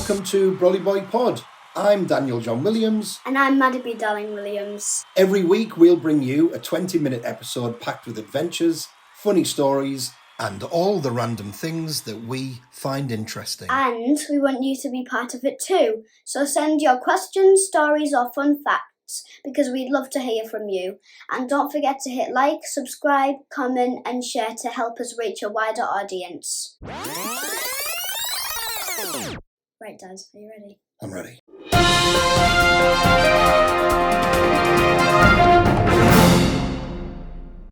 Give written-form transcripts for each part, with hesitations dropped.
welcome to BrollyBoyPod. I'm Daniel John Williams. And I'm Maddie-Bee Darling Williams. Every week we'll bring you a 20-minute episode packed with adventures, funny stories, and all the random things that we find interesting. And we want you to be part of it too. So send your questions, stories, or fun facts, because we'd love to hear from you. And don't forget to hit like, subscribe, comment, and share to help us reach a wider audience. Right, Dad, are you ready? I'm ready.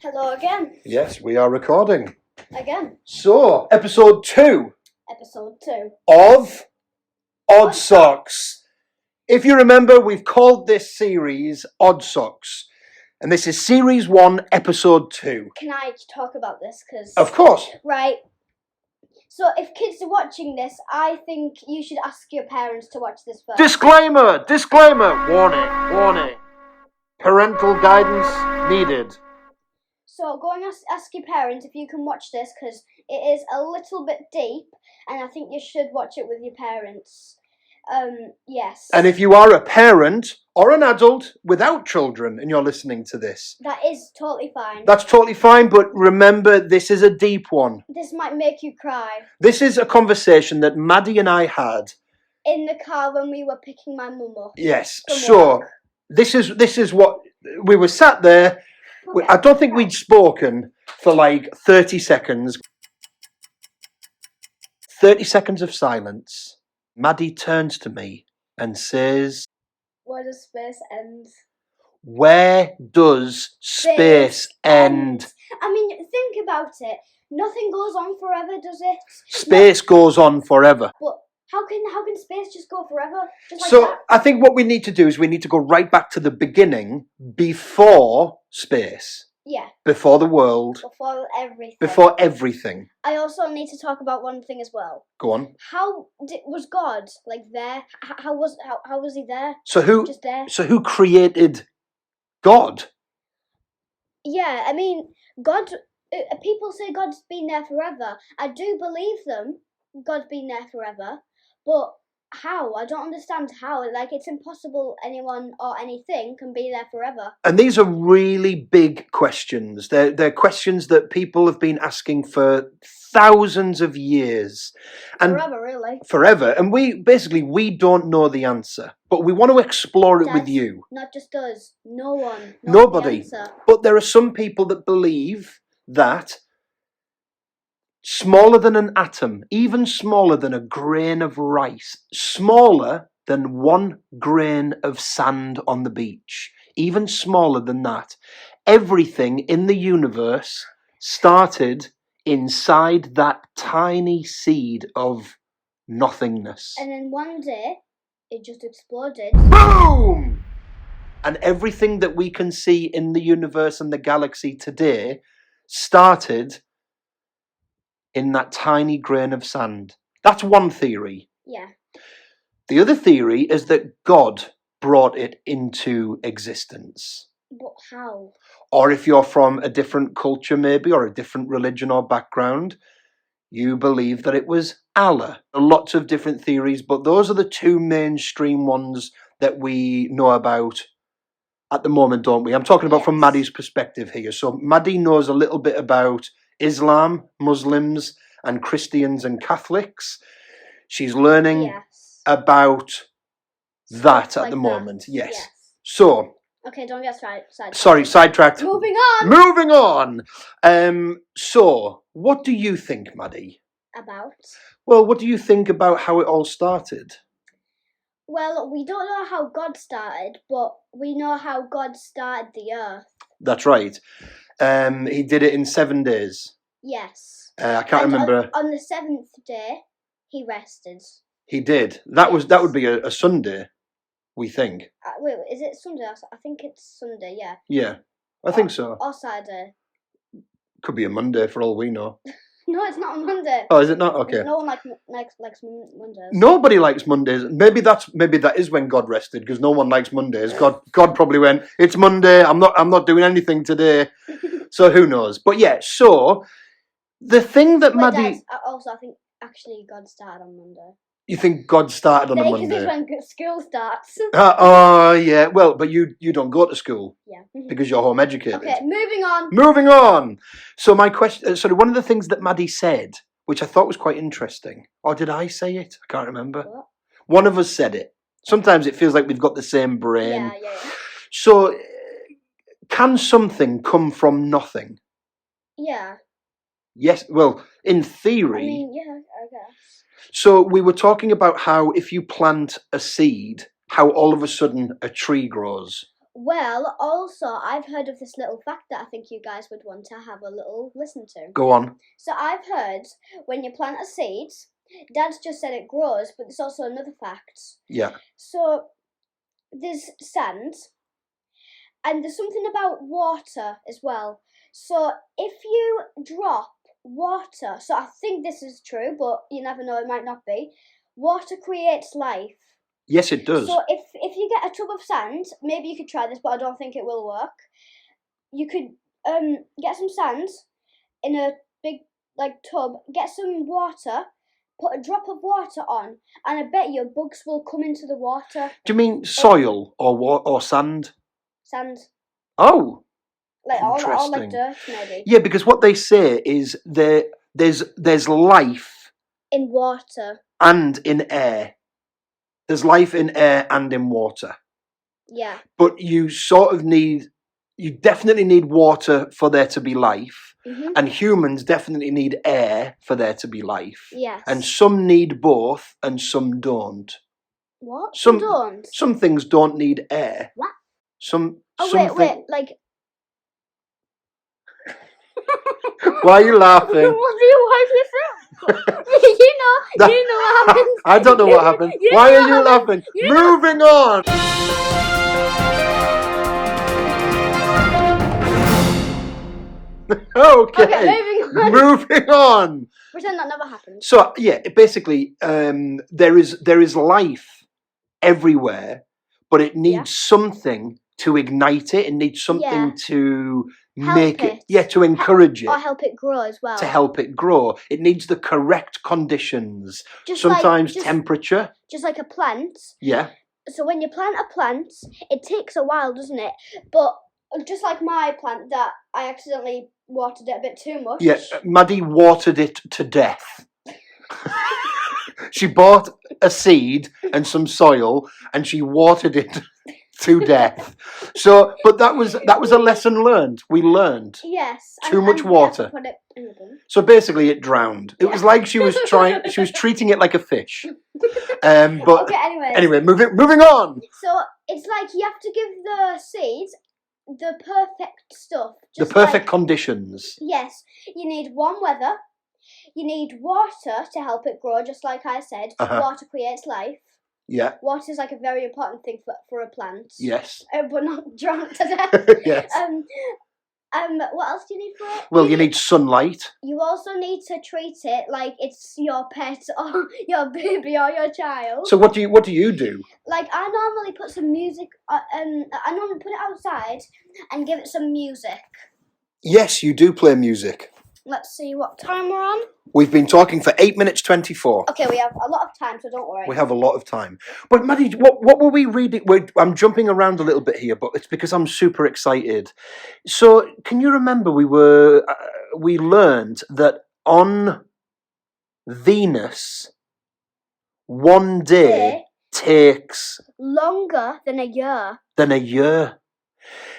Hello again. Yes, we are recording. Again. So, episode 2 Episode 2 of ODDSOX. If you remember, we've called this series ODDSOX. And this is series 1, episode 2. Can I talk about this? Of course. Right. So if kids are watching this, I think you should ask your parents to watch this first. Disclaimer! Warning. Parental guidance needed. So go and ask your parents if you can watch this, because it is a little bit deep, and I think you should watch it with your parents. Yes. And if you are a parent or an adult without children and you're listening to this, that is totally fine. That's totally fine, but remember, this is a deep one. This might make you cry. This is a conversation that Maddie and I had in the car when we were picking my mum up. Yes. So work. this is what we were sat there. Okay. I don't think we'd spoken for like 30 seconds. 30 seconds of silence. Maddie turns to me and says, "Where does space end?" Where does space end? I mean, think about it. Nothing goes on forever, does it? Space goes on forever. But how can space just go forever? Just like So that? I think what we need to do is we need to go right back to the beginning, before space. Yeah. Before the world. Before everything. Before everything. I also need to talk about one thing as well. Go on. How was God like there? How was he there? So who? Just there. So who created God? Yeah, I mean, God. People say God's been there forever. I do believe them. God's been there forever, but how? I don't understand how. Like, it's impossible anyone or anything can be there forever. And these are really big questions. They're questions that people have been asking for thousands of years. And forever, really. Forever. And we don't know the answer, but we want to explore it with you. Not just us. No one. Nobody. But there are some people that believe that smaller than an atom, even smaller than a grain of rice, smaller than 1 grain of sand on the beach, even smaller than that. Everything in the universe started inside that tiny seed of nothingness. And then one day, it just exploded. Boom! And everything that we can see in the universe and the galaxy today started in that tiny grain of sand. That's one theory. Yeah. The other theory is that God brought it into existence. But how? Or if you're from a different culture maybe, or a different religion or background, you believe that it was Allah. There are lots of different theories, but those are the 2 mainstream ones that we know about at the moment, don't we? I'm talking about from Maddie's perspective here. So Maddie knows a little bit about Islam, Muslims, and Christians and Catholics. She's learning about that at the moment. Yes. So. Okay, don't get sidetracked. Sorry, sidetracked. Moving on. So, what do you think, Maddie? About? Well, what do you think about how it all started? Well, we don't know how God started, but we know how God started the earth. That's right. He did it in 7 days. Yes. I can't remember. On the 7th day, he rested. He did. That would be a Sunday, we think. Wait, is it Sunday? I think it's Sunday. Yeah. Yeah, I think so. Or Saturday. Could be a Monday for all we know. No, it's not on Monday. Oh, is it not? Okay. No one likes Mondays. Nobody likes Mondays. Maybe that is when God rested, because no one likes Mondays. God probably went, it's Monday. I'm not doing anything today. So who knows? But yeah. So the thing that Maddie. Also, I think actually God started on Monday. You think God started on a Because Monday? it's when school starts. Oh, yeah. Well, but you don't go to school Yeah. because you're home educated. Okay, moving on. Moving on. So my question. Sorry, one of the things that Maddie said, which I thought was quite interesting, or did I say it? I can't remember. What? One of us said it. Sometimes it feels like we've got the same brain. Yeah. So, can something come from nothing? Yeah. Yes. Well, in theory. I mean, yeah, I guess. So we were talking about how if you plant a seed, how all of a sudden a tree grows. Well, also, I've heard of this little fact that I think you guys would want to have a little listen to. Go on. So I've heard when you plant a seed, Dad's just said it grows, but there's also another fact. Yeah. So there's sand, and there's something about water as well. So if you drop water, so I think this is true, but you never know, it might not be. Water creates life. Yes, it does. So if you get a tub of sand, maybe you could try this, but I don't think it will work. You could get some sand in a big tub, get some water, put a drop of water on, and I bet you bugs will come into the water. Do you mean soil or sand? Sand. Oh, all like dirt, maybe. Yeah, because what they say is there's life in water and in air. There's life in air and in water. Yeah. But you definitely need water for there to be life. Mm-hmm. And humans definitely need air for there to be life. Yes. And some need both and some don't. What? Some don't? Some things don't need air. What? Wait, like... Why are you laughing? What do you you know what happens. I don't know what happened. Why are you laughing? Moving on. Okay, moving on. Pretend that never happened. So yeah, basically, there is life everywhere, but it needs something to ignite it. It needs something to make it. Yeah, to encourage it. Or help it grow as well. To help it grow. It needs the correct conditions. Sometimes temperature. Just like a plant. Yeah. So when you plant a plant, it takes a while, doesn't it? But just like my plant that I accidentally watered it a bit too much. Yeah, Maddie watered it to death. She bought a seed and some soil and she watered it to death. So, but that was a lesson learned. We learned. Yes. Too much water. Put it in the bin. So basically, it drowned. It was like she was treating it like a fish. But okay. Anyway, moving on. So it's like you have to give the seeds the perfect stuff. The perfect conditions. Yes. You need warm weather. You need water to help it grow, just like I said. Water creates life. Yeah. Water is like a very important thing for a plant. Yes. But not drown to death. Yes. What else do you need for it? Well, you need sunlight. You also need to treat it like it's your pet or your baby or your child. So what do you do? Like I normally put some music. I normally put it outside and give it some music. Yes, you do play music. Let's see what time we're on. We've been talking for 8 minutes 24. Okay, we have a lot of time, so don't worry. We have a lot of time. But Maddie, what were we reading? I'm jumping around a little bit here, but it's because I'm super excited. So, can you remember we learned that on Venus, one day takes longer than a year.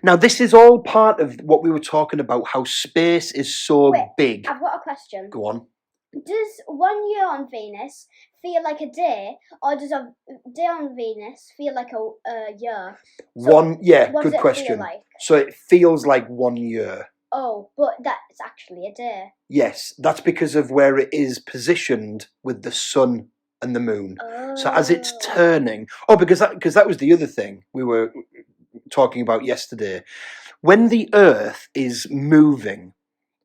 Now, this is all part of what we were talking about, how space is so big. I've got a question. Go on. Does 1 year on Venus feel like a day, or does a day on Venus feel like a year? So good question. Feel like? So it feels like 1 year. Oh, but that's actually a day. Yes, that's because of where it is positioned with the sun and the moon. Oh. So as it's turning, because that was the other thing we were talking about yesterday. When the Earth is moving,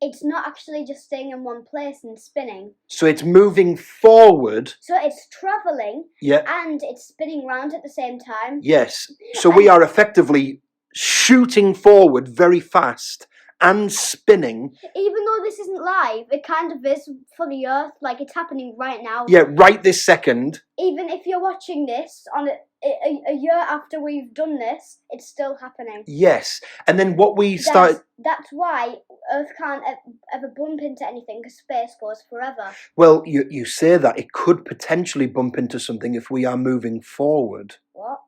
it's not actually just staying in one place and spinning. So it's moving forward. So it's travelling. Yeah. And it's spinning round at the same time. Yes. So we are effectively shooting forward very fast and spinning. Even though this isn't live, it kind of is for the Earth. Like, it's happening right now. Yeah, right this second. Even if you're watching this on a year after we've done this, it's still happening. Yes. And then what we started... That's why Earth can't ever bump into anything, because space goes forever. Well, you say that. It could potentially bump into something if we are moving forward. What?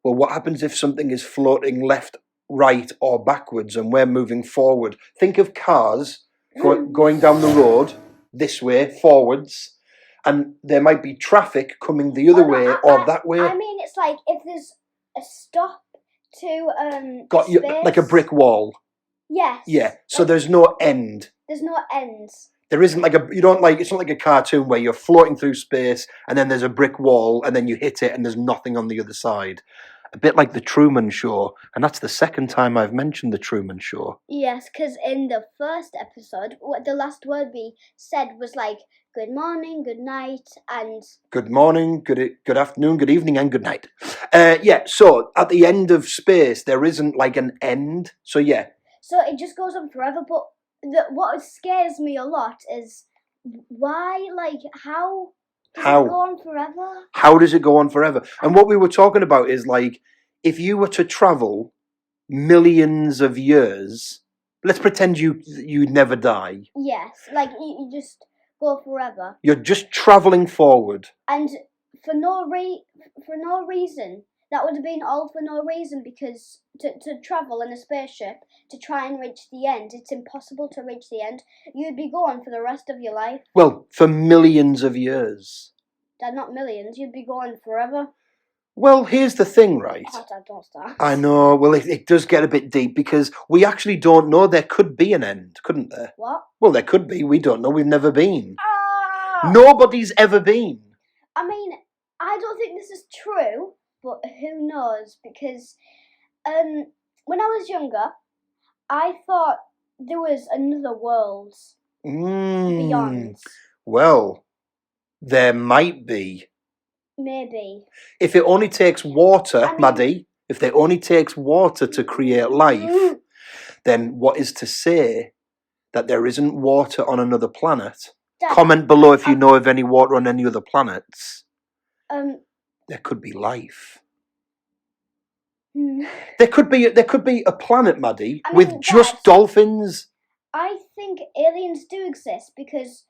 Well, what happens if something is floating left, right, or backwards and we're moving forward? Think of cars going down the road this way, forwards, and there might be traffic coming the other way or that way. I mean, it's like if there's a stop to Got you, like a brick wall. Yes. Yeah. So there's no end. There's no ends. There isn't it's not like a cartoon where you're floating through space and then there's a brick wall and then you hit it and there's nothing on the other side. A bit like the Truman Show, and that's the second time I've mentioned the Truman Show. Yes, because in the first episode, the last word we said was like good morning, good night, and good morning, good afternoon, good evening, and good night. Yeah. So at the end of space, there isn't like an end. So yeah. So it just goes on forever. But what scares me a lot is why, like, how. Does it go on forever? How does it go on forever? And what we were talking about is, like, if you were to travel millions of years, let's pretend you'd never die. Yes, like you just go forever. You're just travelling forward. And for no reason. That would have been all for no reason, because to travel in a spaceship to try and reach the end, it's impossible to reach the end. You'd be gone for the rest of your life. Well, for millions of years. Dad, not millions. You'd be gone forever. Well, here's the thing, right? Oh, Dad, don't start. I know. Well, it does get a bit deep because we actually don't know. There could be an end, couldn't there? What? Well, there could be. We don't know. We've never been. Ah! Nobody's ever been. I mean, I don't think this is true, but who knows? Because when I was younger, I thought there was another world beyond. Well, there might be. Maybe. If it only takes water, Maddie, if it only takes water to create life, then what is to say that there isn't water on another planet? Dad, comment below if you know of any water on any other planets. There could be life. There could be a planet, Maddie, with just dolphins. I think aliens do exist because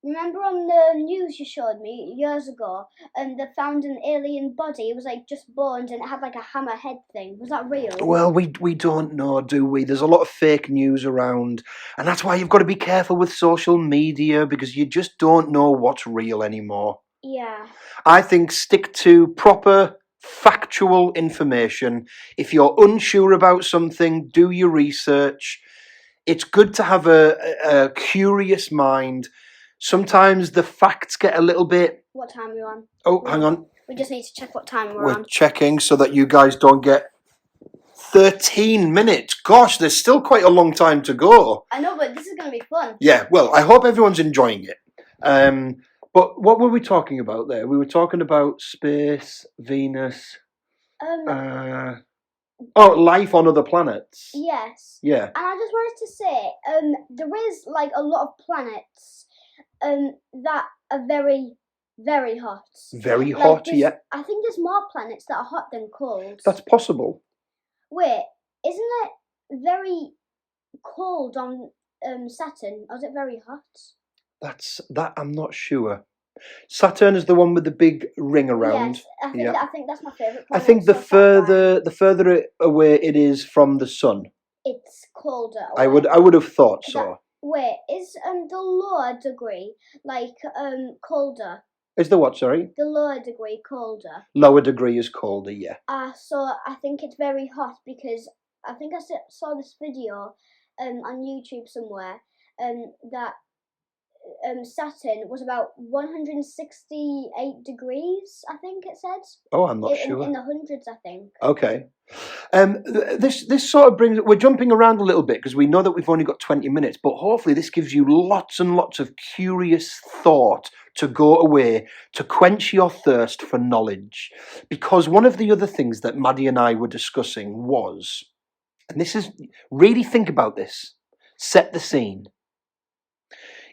remember on the news you showed me years ago, they found an alien body. It was like just bones and it had like a hammer head thing. Was that real? Well, we don't know, do we? There's a lot of fake news around, and that's why you've got to be careful with social media because you just don't know what's real anymore. Yeah. I think stick to proper factual information. If you're unsure about something, do your research. It's good to have a curious mind. Sometimes the facts get a little bit... What time are we on? Oh, hang on. We just need to check what time we're on. We're checking so that you guys don't get 13 minutes. Gosh, there's still quite a long time to go. I know, but this is going to be fun. Yeah, well, I hope everyone's enjoying it. But what were we talking about there? We were talking about space, Venus, life on other planets. Yes. Yeah. And I just wanted to say, there is like a lot of planets that are very, very hot. Very hot, yeah. I think there's more planets that are hot than cold. That's possible. Wait, isn't it very cold on Saturn? Or is it very hot? That I'm not sure. Saturn is the one with the big ring around. Yes, I think that's my favourite planet. I think the further away it is from the sun, it's colder. I would have thought so. Wait, is the lower degree like colder? Is the what? Sorry. The lower degree colder. Lower degree is colder, yeah. So I think it's very hot because I think I saw this video on YouTube somewhere that Saturn was about 168 degrees, I think it said. Oh, I'm not sure. In the hundreds, I think. Okay. This sort of brings... We're jumping around a little bit because we know that we've only got 20 minutes, but hopefully this gives you lots and lots of curious thought to go away, to quench your thirst for knowledge. Because one of the other things that Maddie and I were discussing was And this is, really think about this. Set the scene.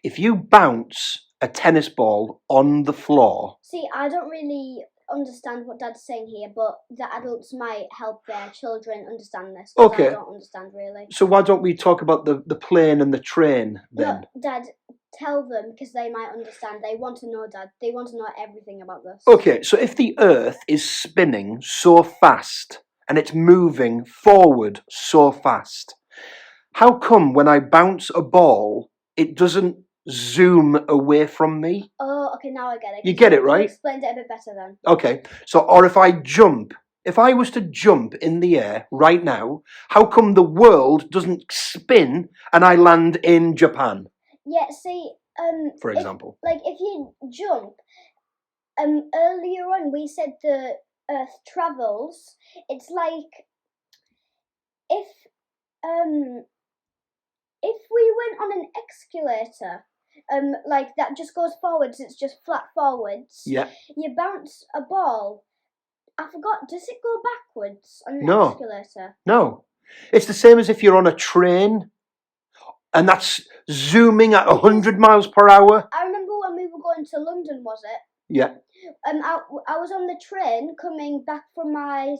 If you bounce a tennis ball on the floor. See, I don't really understand what Dad's saying here, but the adults might help their children understand this. Okay. I don't understand really. So why don't we talk about the plane and the train then? No, Dad, tell them, because they might understand. They want to know, Dad. They want to know everything about this. Okay, so if the Earth is spinning so fast and it's moving forward so fast, how come when I bounce a ball, it doesn't zoom away from me? Oh, okay, now I get it. You get it, right? You explained it a bit better then. Okay, so, or if I jump, if I was to jump in the air right now, how come the world doesn't spin and I land in Japan? Yeah, see, for example. If you jump, earlier on we said the Earth travels. It's like if we went on an escalator, like that just goes forwards, it's just flat forwards. Yeah. You bounce a ball. I forgot, does it go backwards on an escalator? No. It's the same as if you're on a train and that's zooming at 100 miles per hour. I remember when we were going to London, was it? Yeah. I was on the train coming back from my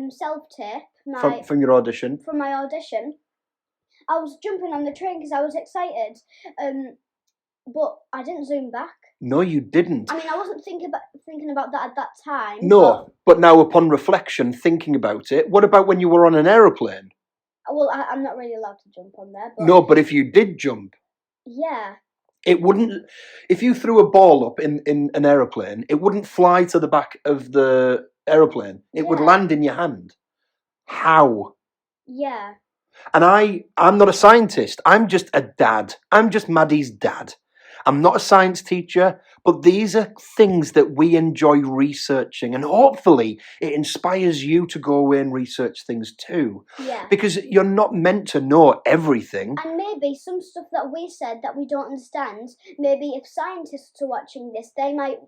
self-tape. From your audition? From my audition. I was jumping on the train because I was excited, but I didn't zoom back. No, you didn't. I mean, I wasn't thinking about that at that time. No, but now upon reflection, thinking about it, what about when you were on an aeroplane? Well, I'm not really allowed to jump on there. But no, but if you did jump. Yeah. It wouldn't, if you threw a ball up in an aeroplane, it wouldn't fly to the back of the aeroplane. It would land in your hand. How? Yeah. And I'm not a scientist. I'm just a dad. I'm just Maddie's dad. I'm not a science teacher, but these are things that we enjoy researching, and hopefully it inspires you to go away and research things too. Yeah. Because you're not meant to know everything. And maybe some stuff that we said that we don't understand, maybe if scientists are watching this, they might,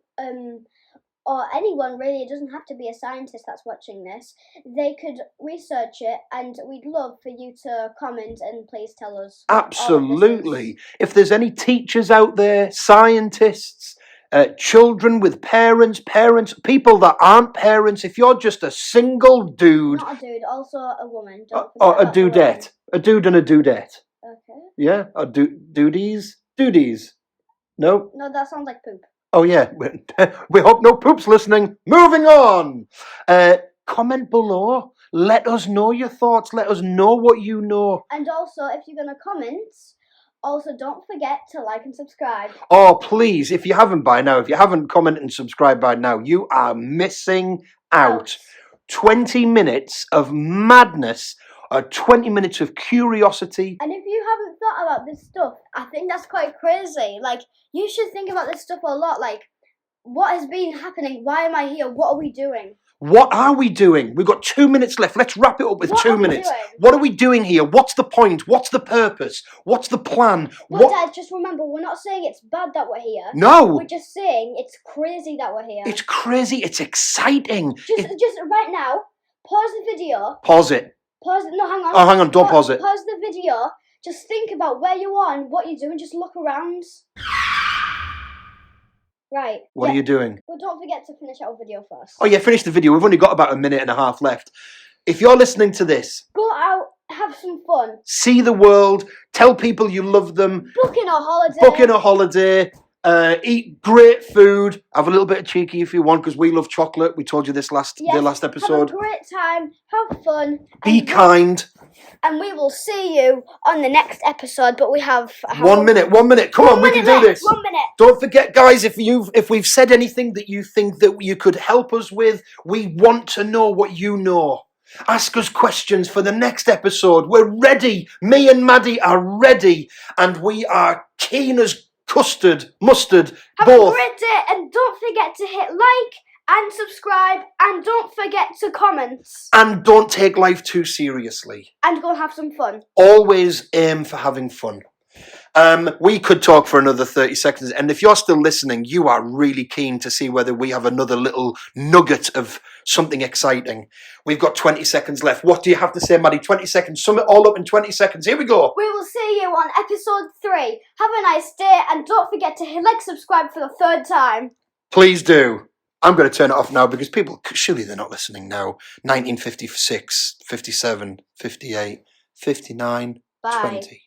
or anyone really, it doesn't have to be a scientist that's watching this, they could research it, and we'd love for you to comment and please tell us. Absolutely. If there's any teachers out there, scientists, children with parents, people that aren't parents, if you're just a single dude. Not a dude, also a woman. Or a dudette. A dude and a dudette. Okay. Yeah, or duties? Duties. No? No, that sounds like poop. Oh yeah, we hope no poop's listening. Moving on. Comment below. Let us know your thoughts. Let us know what you know. And also, if you're going to comment, also don't forget to like and subscribe. Oh, please, if you haven't by now, if you haven't commented and subscribed by now, you are missing out. 20 minutes of madness. 20 minutes of curiosity. And if you haven't thought about this stuff, I think that's quite crazy. Like, you should think about this stuff a lot. Like, what has been happening? Why am I here? What are we doing? What are we doing? We've got 2 minutes left. Let's wrap it up with 2 minutes. What are we doing here? What's the point? What's the purpose? What's the plan? Well, Dad, just remember, we're not saying it's bad that we're here. No. We're just saying it's crazy that we're here. It's crazy. It's exciting. Just right now, pause the video. Pause it. Pause it. No, hang on. Oh, hang on. Don't pause it. Pause the video. Just think about where you are and what you're doing. Just look around. Right. What are you doing? Well, don't forget to finish our video first. Oh, yeah, finish the video. We've only got about a minute and a half left. If you're listening to this, go out, have some fun. See the world. Tell people you love them. Book in a holiday. Eat great food. Have a little bit of cheeky if you want, because we love chocolate. We told you this the last episode. Have a great time. Have fun. Be kind. And we will see you on the next episode. But we have 1 minute. 1 minute. Come on, we can do this. 1 minute. Don't forget, guys. If we've said anything that you think that you could help us with, we want to know what you know. Ask us questions for the next episode. We're ready. Me and Maddie are ready, and we are keen as mustard, have both. A great day, and don't forget to hit like and subscribe, and don't forget to comment. And don't take life too seriously. And go have some fun. Always aim for having fun. We could talk for another 30 seconds. And if you're still listening, you are really keen to see whether we have another little nugget of something exciting. We've got 20 seconds left. What do you have to say, Maddie? 20 seconds. Sum it all up in 20 seconds. Here we go. We will see you on episode 3. Have a nice day, and don't forget to hit like, subscribe for the 3rd time. Please do. I'm going to turn it off now because people, surely they're not listening now. 1956, 57, 58, 59, Bye. 20.